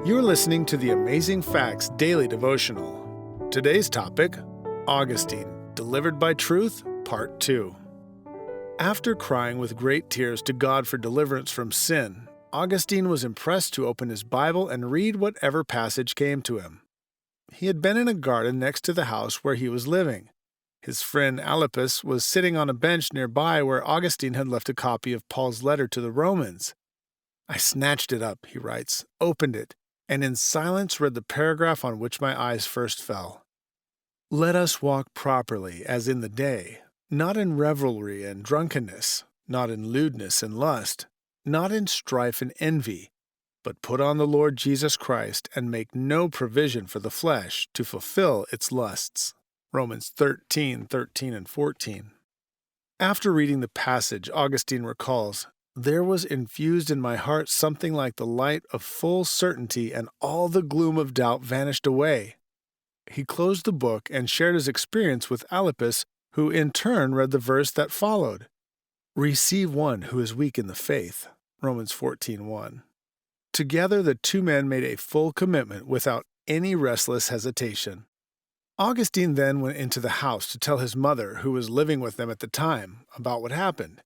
You're listening to the Amazing Facts Daily Devotional. Today's topic, Augustine, Delivered by Truth, Part 2. After crying with great tears to God for deliverance from sin, Augustine was impressed to open his Bible and read whatever passage came to him. He had been in a garden next to the house where he was living. His friend Alipus was sitting on a bench nearby where Augustine had left a copy of Paul's letter to the Romans. I snatched it up, he writes, opened it, and in silence read the paragraph on which my eyes first fell. Let us walk properly as in the day, not in revelry and drunkenness, not in lewdness and lust, not in strife and envy, but put on the Lord Jesus Christ and make no provision for the flesh to fulfill its lusts. Romans 13:13 and 14. After reading the passage, Augustine recalls, there was infused in my heart something like the light of full certainty, and all the gloom of doubt vanished away. He closed the book and shared his experience with Alipus, who in turn read the verse that followed. Receive one who is weak in the faith. Romans 14:1. Together the two men made a full commitment without any restless hesitation. Augustine then went into the house to tell his mother, who was living with them at the time, about what happened.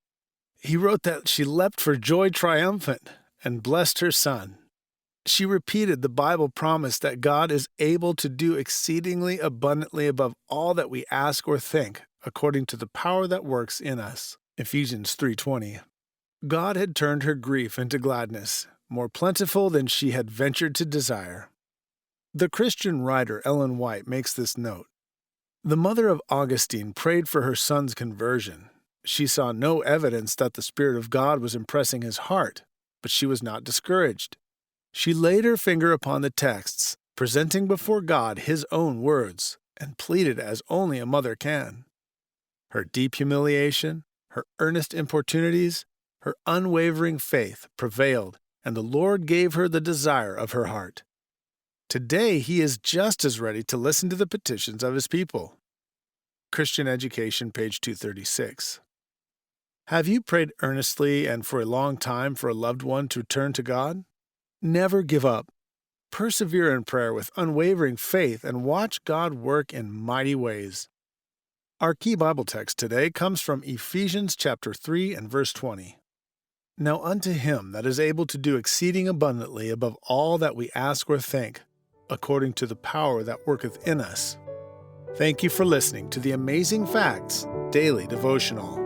He wrote that she leapt for joy triumphant and blessed her son. She repeated the Bible promise that God is able to do exceedingly abundantly above all that we ask or think, according to the power that works in us. Ephesians 3:20. God had turned her grief into gladness, more plentiful than she had ventured to desire. The Christian writer Ellen White makes this note. The mother of Augustine prayed for her son's conversion. She saw no evidence that the Spirit of God was impressing his heart, but she was not discouraged. She laid her finger upon the texts, presenting before God his own words, and pleaded as only a mother can. Her deep humiliation, her earnest importunities, her unwavering faith prevailed, and the Lord gave her the desire of her heart. Today, he is just as ready to listen to the petitions of his people. Christian Education, page 236. Have you prayed earnestly and for a long time for a loved one to turn to God? Never give up. Persevere in prayer with unwavering faith and watch God work in mighty ways. Our key Bible text today comes from Ephesians chapter 3 and verse 20. Now unto him that is able to do exceeding abundantly above all that we ask or think, according to the power that worketh in us. Thank you for listening to the Amazing Facts Daily Devotional.